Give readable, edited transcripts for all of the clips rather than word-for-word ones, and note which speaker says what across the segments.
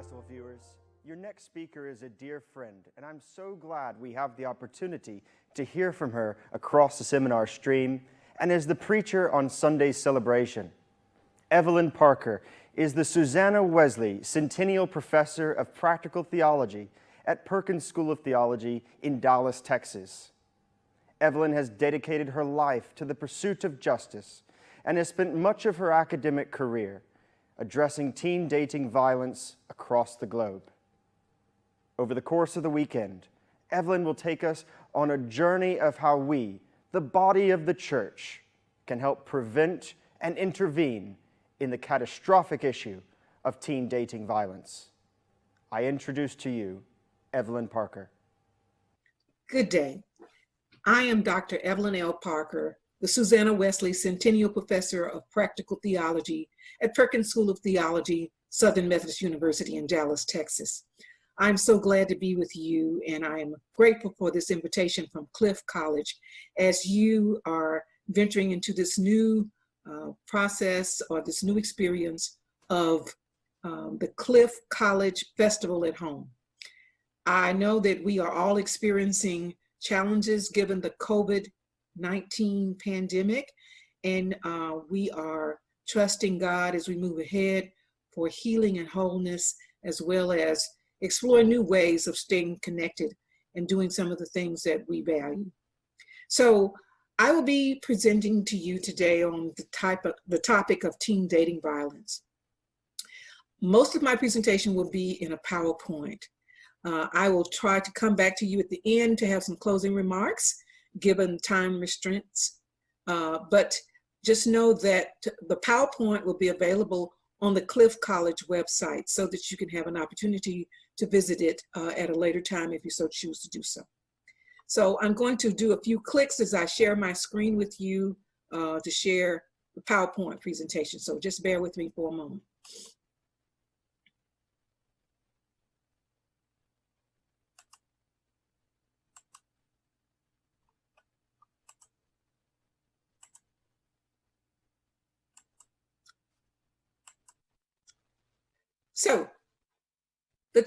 Speaker 1: Festival viewers. Your next speaker is a dear friend, and I'm so glad we have the opportunity to hear from her across the seminar stream and as the preacher on Sunday's celebration. Evelyn Parker is the Susanna Wesley Centennial Professor of Practical Theology at Perkins School of Theology in Dallas, Texas. Evelyn has dedicated her life to the pursuit of justice and has spent much of her academic career addressing teen dating violence across the globe. Over the course of the weekend, Evelyn will take us on a journey of how we, the body of the church, can help prevent and intervene in the catastrophic issue of teen dating violence. I introduce to you Evelyn Parker.
Speaker 2: Good day. I am Dr. Evelyn L. Parker, the Susanna Wesley Centennial Professor of Practical Theology at Perkins School of Theology, Southern Methodist University in Dallas, Texas. I'm so glad to be with you, and I am grateful for this invitation from Cliff College as you are venturing into this new process or this new experience of the Cliff College Festival at Home. I know that we are all experiencing challenges given the COVID-19 pandemic, and we are trusting God as we move ahead for healing and wholeness, as well as exploring new ways of staying connected and doing some of the things that we value. So I will be presenting to you today on the topic of teen dating violence. Most of my presentation will be in a PowerPoint. I will try to come back to you at the end to have some closing remarks, given time restraints. But just know that the PowerPoint will be available on the Cliff College website so that you can have an opportunity to visit it at a later time if you so choose to do so. So I'm going to do a few clicks as I share my screen with you to share the PowerPoint presentation. So just bear with me for a moment. So the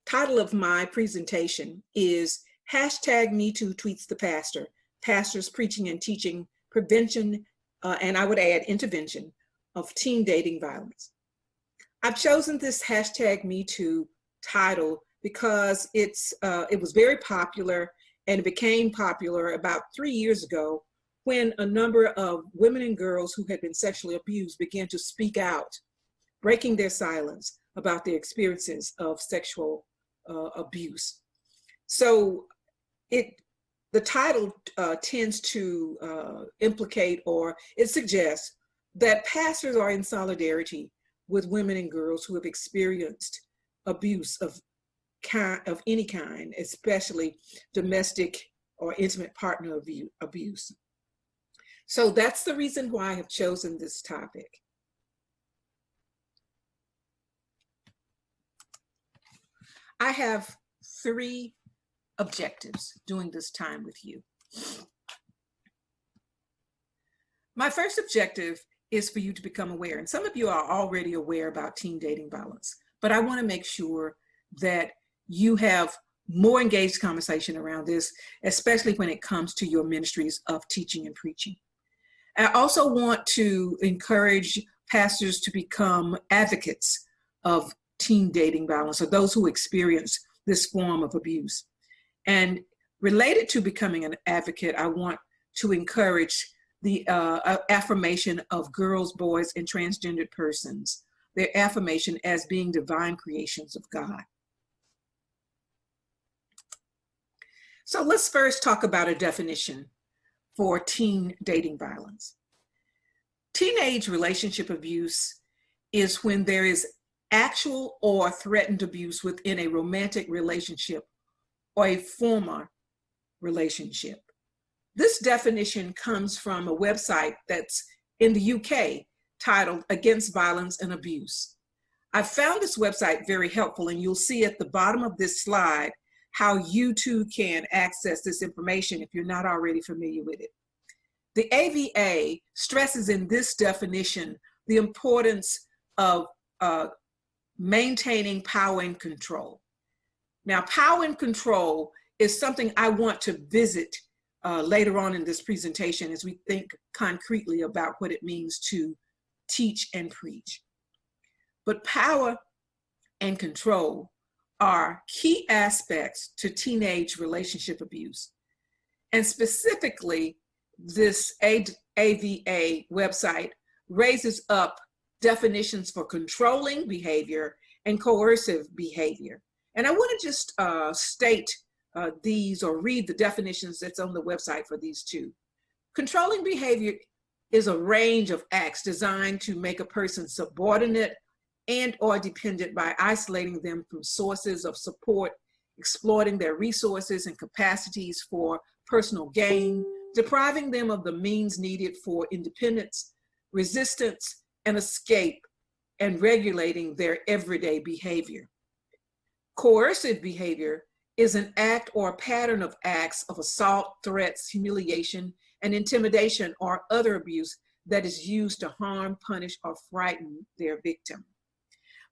Speaker 2: title of my presentation is #MeToo Tweets the Pastor, Pastors Preaching and Teaching Prevention, and I would add intervention, of teen dating violence. I've chosen this #MeToo title because it was very popular, and it became popular about 3 years ago when a number of women and girls who had been sexually abused began to speak out, breaking their silence about their experiences of sexual abuse. So the title tends to implicate, or it suggests that pastors are in solidarity with women and girls who have experienced abuse of any kind, especially domestic or intimate partner abuse. So that's the reason why I have chosen this topic. I have 3 objectives during this time with you. My first objective is for you to become aware, and some of you are already aware about teen dating violence, but I want to make sure that you have more engaged conversation around this, especially when it comes to your ministries of teaching and preaching. I also want to encourage pastors to become advocates of teen dating violence, or those who experience this form of abuse. And related to becoming an advocate, I want to encourage the affirmation of girls, boys, and transgendered persons, their affirmation as being divine creations of God. So let's first talk about a definition for teen dating violence. Teenage relationship abuse is when there is actual or threatened abuse within a romantic relationship or a former relationship. This definition comes from a website that's in the UK titled Against Violence and Abuse. I found this website very helpful, and you'll see at the bottom of this slide how you too can access this information if you're not already familiar with it. The AVA stresses in this definition the importance of maintaining power and control. Now, power and control is something I want to visit later on in this presentation as we think concretely about what it means to teach and preach. But power and control are key aspects to teenage relationship abuse. And specifically, this AVA website raises up definitions for controlling behavior and coercive behavior. And I want to just state these or read the definitions that's on the website for these two. Controlling behavior is a range of acts designed to make a person subordinate and or dependent by isolating them from sources of support, exploiting their resources and capacities for personal gain, depriving them of the means needed for independence, resistance, and escape, and regulating their everyday behavior. Coercive behavior is an act or a pattern of acts of assault, threats, humiliation, and intimidation or other abuse that is used to harm, punish, or frighten their victim.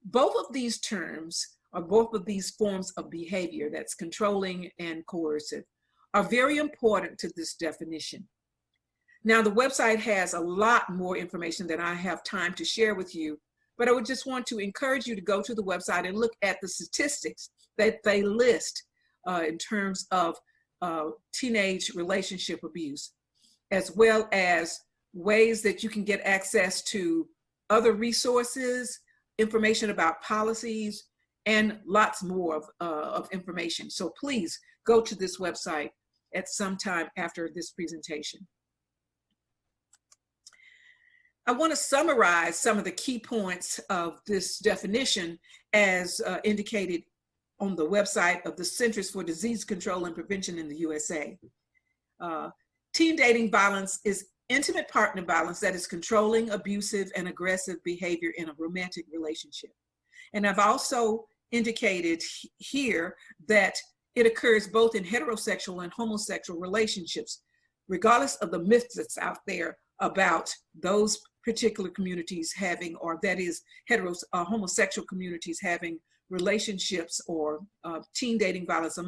Speaker 2: Both of these terms, or both of these forms of behavior, that's controlling and coercive, are very important to this definition. Now, the website has a lot more information than I have time to share with you, but I would just want to encourage you to go to the website and look at the statistics that they list in terms of teenage relationship abuse, as well as ways that you can get access to other resources, information about policies, and lots more of information. So please go to this website at some time after this presentation. I want to summarize some of the key points of this definition as indicated on the website of the Centers for Disease Control and Prevention in the USA. Teen dating violence is intimate partner violence that is controlling, abusive, and aggressive behavior in a romantic relationship. And I've also indicated here that it occurs both in heterosexual and homosexual relationships, regardless of the myths that's out there about those particular communities having, or that is homosexual communities having relationships or teen dating violence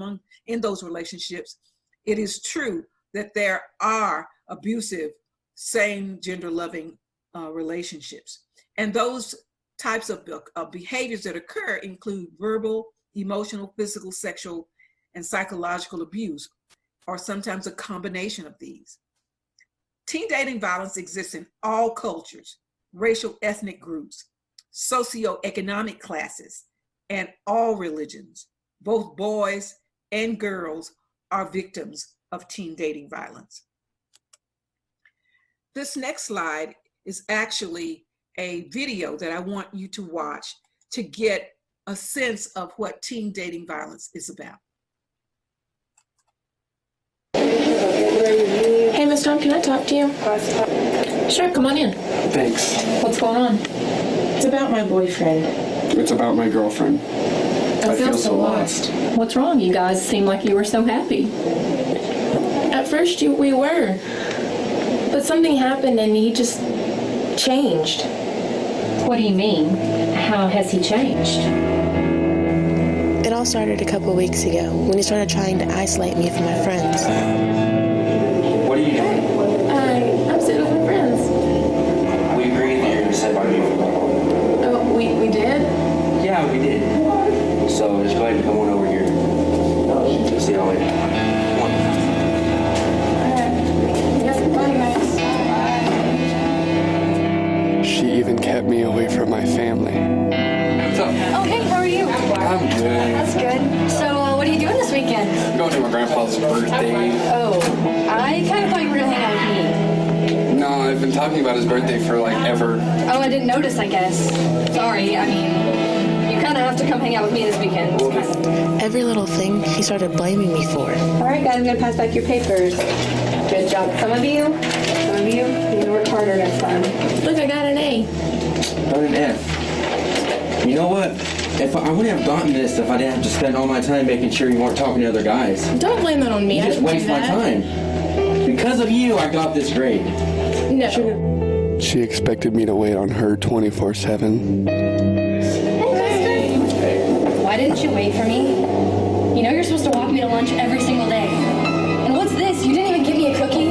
Speaker 2: in those relationships. It is true that there are abusive, same gender loving relationships. And those types of behaviors that occur include verbal, emotional, physical, sexual, and psychological abuse, or sometimes a combination of these. Teen dating violence exists in all cultures, racial, ethnic groups, socioeconomic classes, and all religions. Both boys and girls are victims of teen dating violence. This next slide is actually a video that I want you to watch to get a sense of what teen dating violence is about.
Speaker 3: Hey, Miss Tom, can I talk to you?
Speaker 4: Sure, come on in.
Speaker 5: Thanks.
Speaker 4: What's going on?
Speaker 3: It's about my boyfriend.
Speaker 5: It's about my girlfriend.
Speaker 4: I feel so lost. What's wrong? You guys seem like you were so happy.
Speaker 3: At first, we were. But something happened and he just changed.
Speaker 4: What do you mean? How has he changed?
Speaker 3: It all started a couple weeks ago when he started trying to isolate me from my friends.
Speaker 5: What are you doing?
Speaker 3: I'm sitting with my friends.
Speaker 5: We agreed that you're going to sit by me for long.
Speaker 3: Oh, we did?
Speaker 5: Yeah, we did. So just go ahead and come on over here. See y'all later. Come on.
Speaker 3: Yes, bye, guys.
Speaker 6: She even kept me away from my family.
Speaker 5: What's up?
Speaker 7: Oh, hey, how are you?
Speaker 6: I'm good.
Speaker 7: That's good. So, what are you doing this weekend?
Speaker 6: I'm going to my grandpa's birthday.
Speaker 7: Oh, I kind of thought you were going to hang out with me.
Speaker 6: No, I've been talking about his birthday for like ever.
Speaker 7: Oh, I didn't notice, I guess. Sorry, I mean, you kind of have to come hang out with me this weekend.
Speaker 3: Every little thing he started blaming me for.
Speaker 7: All right, guys, I'm going to pass back your papers. Good job. Some of you need to work harder next time.
Speaker 3: Look, I got an A.
Speaker 8: Got an F. You know what? If I wouldn't have gotten this if I didn't have to spend all my time making sure you weren't talking to other guys.
Speaker 3: Don't blame that on me.
Speaker 8: You just waste my time. Because of you, I got this grade.
Speaker 3: No.
Speaker 6: She expected me to wait on her 24/7.
Speaker 7: Hey,
Speaker 4: Why didn't you wait for me? You know you're supposed to walk me to lunch every single day. And what's this? You didn't even give me a cookie?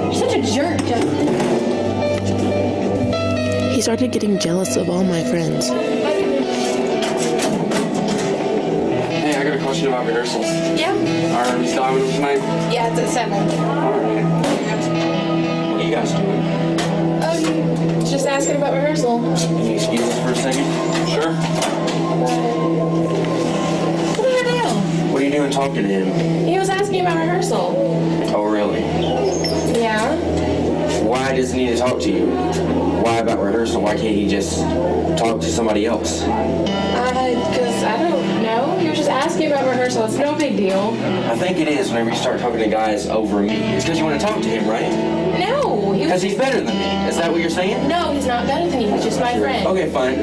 Speaker 4: You're such a jerk, Justin.
Speaker 9: He started getting jealous of all my friends.
Speaker 6: Hey, I got a question about rehearsals.
Speaker 7: Yeah?
Speaker 6: Are we still having them tonight?
Speaker 7: Yeah, it's at 7.
Speaker 6: Alright.
Speaker 8: What are you guys doing?
Speaker 7: Just asking about rehearsal.
Speaker 8: Can you excuse us for a second?
Speaker 6: Sure.
Speaker 8: What are you doing talking to him?
Speaker 7: He was asking about rehearsal.
Speaker 8: Oh, really?
Speaker 7: Yeah?
Speaker 8: Why does he need to talk to you? Why about rehearsal? Why can't he just talk to somebody else?
Speaker 7: Because I don't know. He was just asking about rehearsal. It's no big deal.
Speaker 8: I think it is whenever you start talking to guys over me. It's because you want to talk to him, right?
Speaker 7: No,
Speaker 8: Because he's better than me. Is that what you're saying?
Speaker 7: No, he's not better than you. He's just my friend.
Speaker 8: Okay, fine.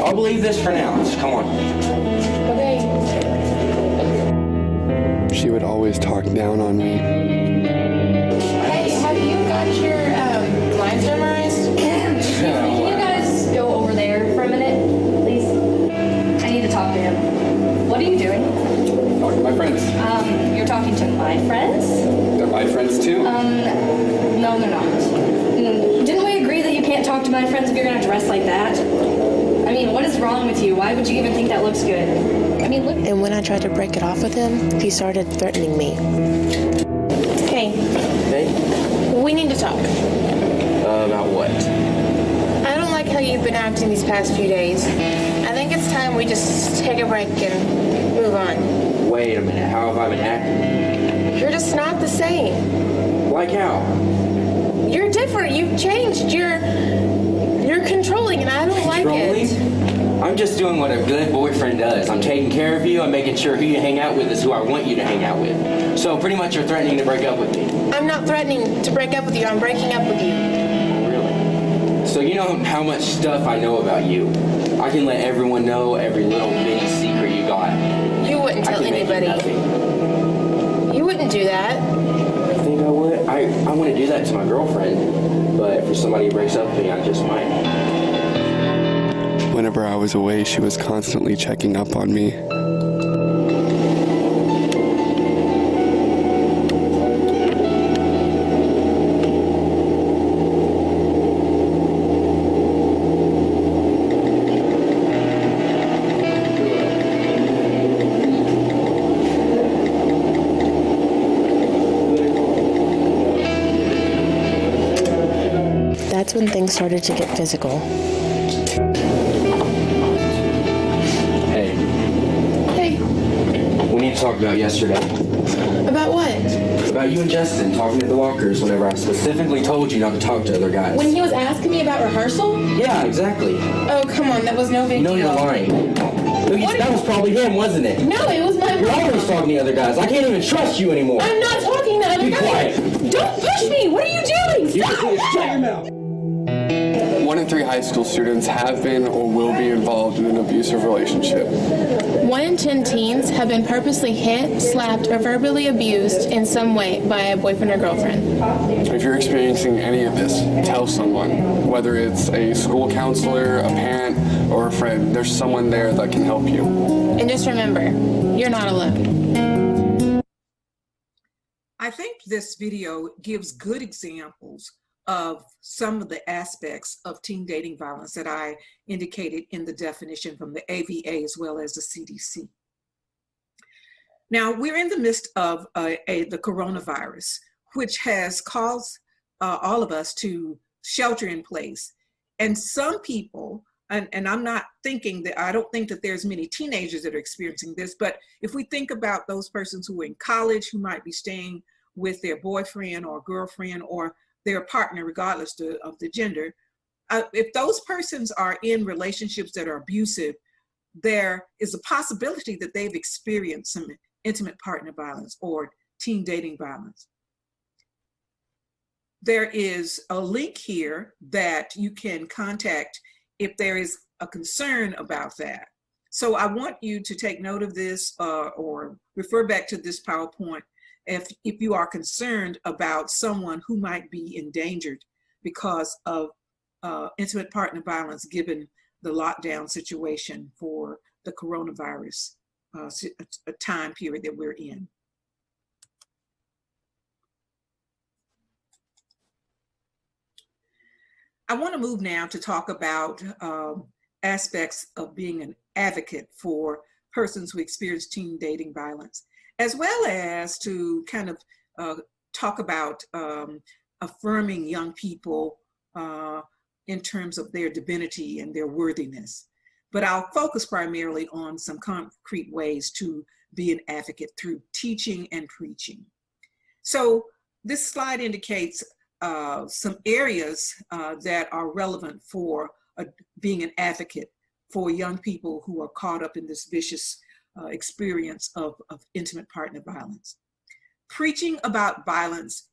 Speaker 8: I'll believe this for now. Just come on.
Speaker 7: Okay.
Speaker 6: She would always talk down on me.
Speaker 7: Hey, have you got your lines memorized?
Speaker 4: Can you guys go over there for a minute, please? I need to talk to him. What are you doing?
Speaker 6: Talking to my friends.
Speaker 4: You're talking to my friends?
Speaker 6: They're my friends too.
Speaker 4: No, they're not. Didn't we agree that you can't talk to my friends if you're gonna dress like that? I mean, what is wrong with you? Why would you even think that looks good? I mean, look.
Speaker 9: And when I tried to break it off with him, he started threatening me.
Speaker 7: Hey,
Speaker 8: Hey?
Speaker 7: we need to talk.
Speaker 8: About what?
Speaker 7: I don't like how you've been acting these past few days. I think it's time we just take a break and move on.
Speaker 8: Wait a minute. How have I been acting?
Speaker 7: You're just not the same.
Speaker 8: Like how?
Speaker 7: You're different. You've changed. You're controlling, and I don't like it.
Speaker 8: I'm just doing what a good boyfriend does. I'm taking care of you. I'm making sure who you hang out with is who I want you to hang out with. So pretty much you're threatening to break up with me.
Speaker 7: I'm not threatening to break up with you. I'm breaking up with you.
Speaker 8: Really? So you know how much stuff I know about you. I can let everyone know every little bitty secret you got.
Speaker 7: You wouldn't tell anybody. You wouldn't do that.
Speaker 8: I think I would. I want to do that to my girlfriend, but for somebody who breaks up with me, I just might.
Speaker 6: Whenever I was away, she was constantly checking up on me.
Speaker 9: That's when things started to get physical.
Speaker 8: Hey,
Speaker 7: Hey,
Speaker 8: we need to talk about yesterday.
Speaker 7: about what?
Speaker 8: About you and Justin talking at the lockers whenever I specifically told you not to talk to other guys.
Speaker 7: When he was asking me about rehearsal?
Speaker 8: Yeah, exactly.
Speaker 7: Oh, come on. That was no big
Speaker 8: No,
Speaker 7: deal.
Speaker 8: you're lying. That was probably him, wasn't it?
Speaker 7: No, it was my
Speaker 8: You're always talking to other guys. I can't even trust you anymore.
Speaker 7: I'm not talking to other
Speaker 8: Be
Speaker 7: guys.
Speaker 8: quiet.
Speaker 7: Don't push me. What are you doing? Stop.
Speaker 8: Shut your mouth.
Speaker 6: 1 in 3 high school students have been or will be involved in an abusive relationship.
Speaker 7: 1 in 10 teens have been purposely hit, slapped, or verbally abused in some way by a boyfriend or girlfriend.
Speaker 6: If you're experiencing any of this, tell someone. Whether it's a school counselor, a parent, or a friend, there's someone there that can help you.
Speaker 7: And just remember, you're not alone.
Speaker 2: I think this video gives good examples of some of the aspects of teen dating violence that I indicated in the definition from the AVA as well as the CDC. Now, we're in the midst of the coronavirus, which has caused all of us to shelter in place. And some people, and I'm not thinking that, I don't think that there's many teenagers that are experiencing this, but if we think about those persons who are in college, who might be staying with their boyfriend or girlfriend or their partner, regardless of the gender, if those persons are in relationships that are abusive, there is a possibility that they've experienced some intimate partner violence or teen dating violence. There is a link here that you can contact if there is a concern about that. So I want you to take note of this or refer back to this PowerPoint if you are concerned about someone who might be endangered because of intimate partner violence given the lockdown situation for the coronavirus a time period that we're in. I want to move now to talk about aspects of being an advocate for persons who experience teen dating violence, as well as to kind of talk about affirming young people in terms of their divinity and their worthiness. But I'll focus primarily on some concrete ways to be an advocate through teaching and preaching. So this slide indicates some areas that are relevant for being an advocate for young people who are caught up in this vicious experience of intimate partner violence. Preaching about violence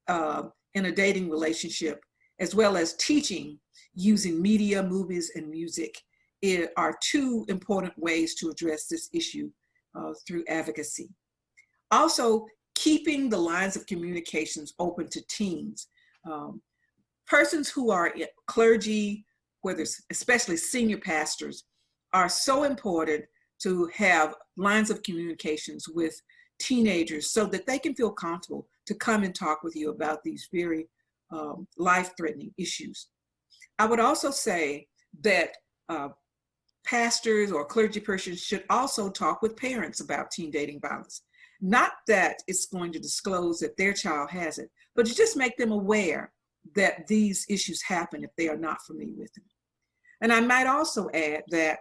Speaker 2: in a dating relationship, as well as teaching using media, movies, and music are two important ways to address this issue through advocacy. Also, keeping the lines of communications open to teens. Persons who are clergy, whether especially senior pastors, are so important to have lines of communications with teenagers so that they can feel comfortable to come and talk with you about these very life-threatening issues. I would also say that pastors or clergy persons should also talk with parents about teen dating violence. Not that it's going to disclose that their child has it, but to just make them aware that these issues happen if they are not familiar with them. And I might also add that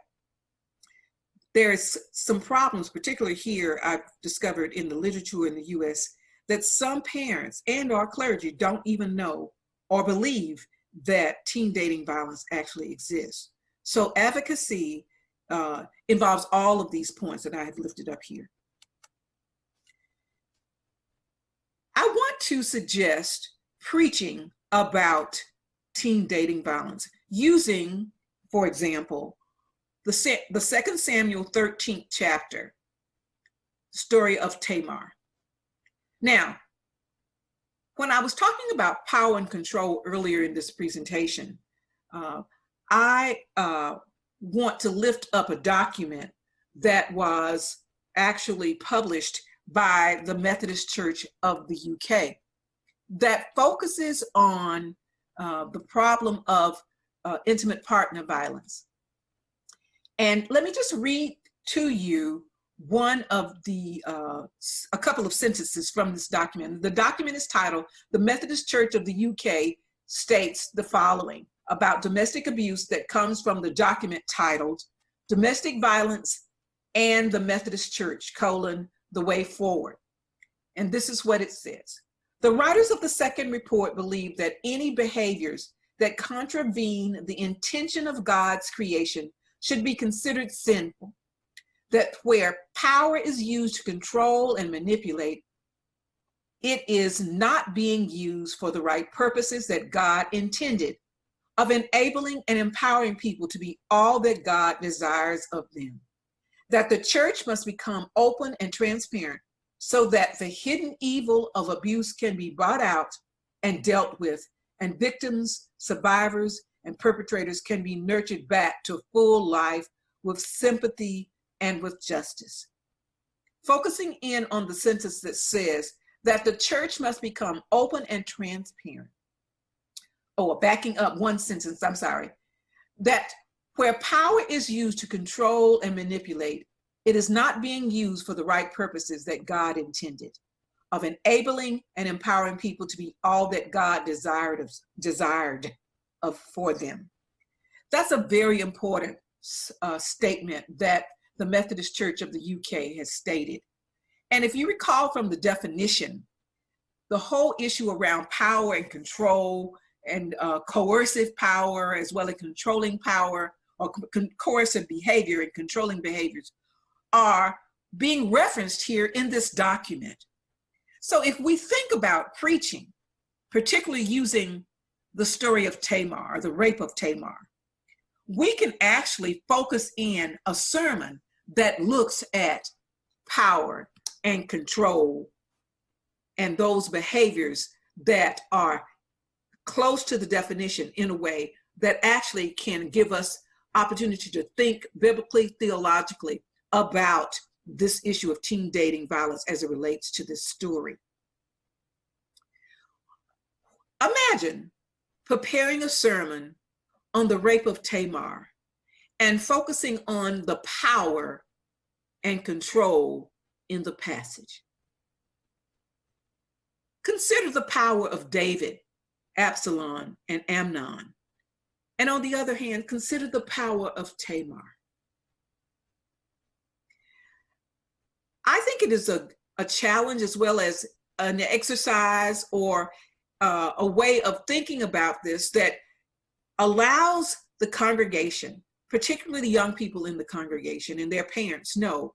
Speaker 2: there's some problems, particularly here, I've discovered in the literature in the US, that some parents and or clergy don't even know or believe that teen dating violence actually exists. So advocacy involves all of these points that I have lifted up here. I want to suggest preaching about teen dating violence using, for example, the 2 Samuel 13th chapter, story of Tamar. Now, when I was talking about power and control earlier in this presentation, I want to lift up a document that was actually published by the Methodist Church of the UK that focuses on the problem of intimate partner violence. And let me just read to you one of the, a couple of sentences from this document. The document is titled, "The Methodist Church of the UK states the following about domestic abuse that comes from the document titled, Domestic Violence and the Methodist Church, the Way Forward." And this is what it says. "The writers of the second report believe that any behaviors that contravene the intention of God's creation should be considered sinful, that where power is used to control and manipulate, it is not being used for the right purposes that God intended, of enabling and empowering people to be all that God desires of them, that the church must become open and transparent so that the hidden evil of abuse can be brought out and dealt with, and victims, survivors, and perpetrators can be nurtured back to full life with sympathy and with justice." Focusing in on the sentence that says that the church must become open and transparent. Oh, backing up one sentence, I'm sorry. That where power is used to control and manipulate, it is not being used for the right purposes that God intended, of enabling and empowering people to be all that God desired of for them. That's a very important statement that the Methodist Church of the UK has stated. And if you recall from the definition, the whole issue around power and control and coercive power, as well as controlling power or coercive behavior and controlling behaviors, are being referenced here in this document. So if we think about preaching, particularly using the story of Tamar, or the rape of Tamar, we can actually focus in a sermon that looks at power and control and those behaviors that are close to the definition in a way that actually can give us opportunity to think biblically, theologically about this issue of teen dating violence as it relates to this story. Imagine preparing a sermon on the rape of Tamar and focusing on the power and control in the passage. Consider the power of David, Absalom, and Amnon. And on the other hand, consider the power of Tamar. I think it is a challenge as well as an exercise or a way of thinking about this that allows the congregation, particularly the young people in the congregation and their parents, know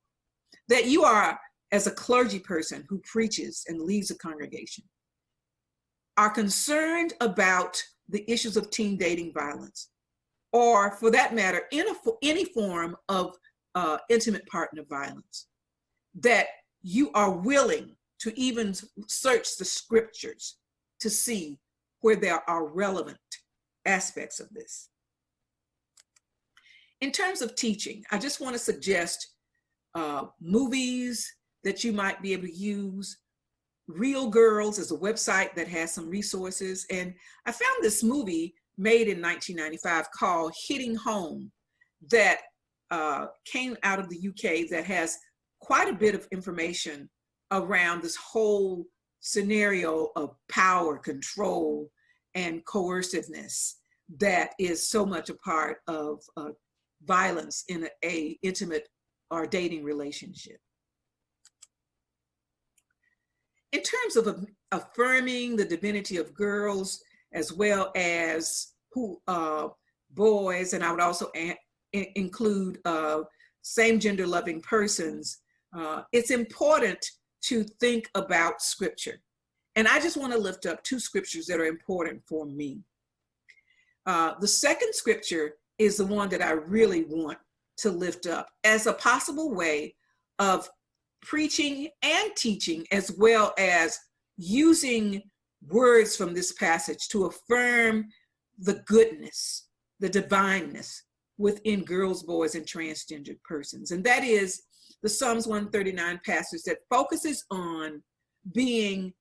Speaker 2: that you are, as a clergy person who preaches and leads a congregation, are concerned about the issues of teen dating violence, or for that matter, any form of intimate partner violence, that you are willing to even search the scriptures to see where there are relevant aspects of this. In terms of teaching, I just want to suggest movies that you might be able to use. Real Girls is a website that has some resources. And I found this movie made in 1995 called Hitting Home that came out of the UK that has quite a bit of information around this whole scenario of power, control, and coerciveness that is so much a part of violence in a intimate or dating relationship. In terms of affirming the divinity of girls as well as boys, and I would also include same gender loving persons, it's important to think about scripture. And I just want to lift up two scriptures that are important for me. The second scripture is the one that I really want to lift up as a possible way of preaching and teaching, as well as using words from this passage to affirm the goodness, the divineness within girls, boys, and transgender persons. And that is the Psalms 139 passage that focuses on being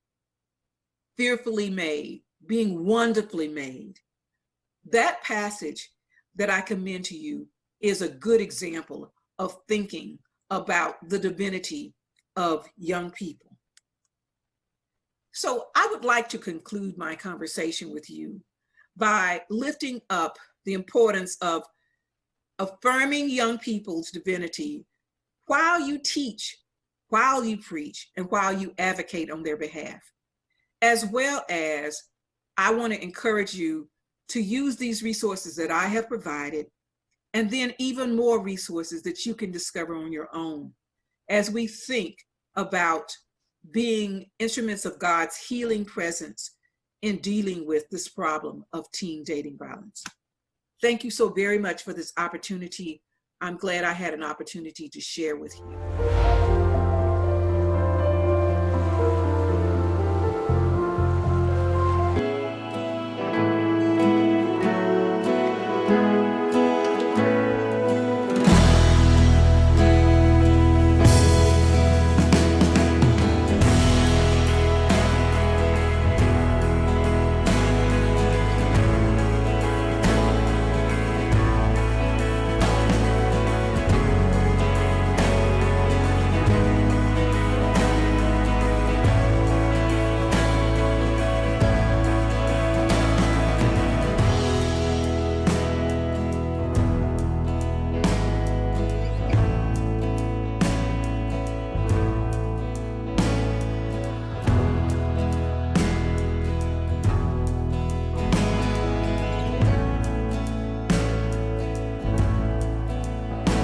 Speaker 2: fearfully made, being wonderfully made. That passage that I commend to you is a good example of thinking about the divinity of young people. So I would like to conclude my conversation with you by lifting up the importance of affirming young people's divinity while you teach, while you preach, and while you advocate on their behalf. As well as I want to encourage you to use these resources that I have provided, and then even more resources that you can discover on your own as we think about being instruments of God's healing presence in dealing with this problem of teen dating violence. Thank you so very much for this opportunity. I'm glad I had an opportunity to share with you.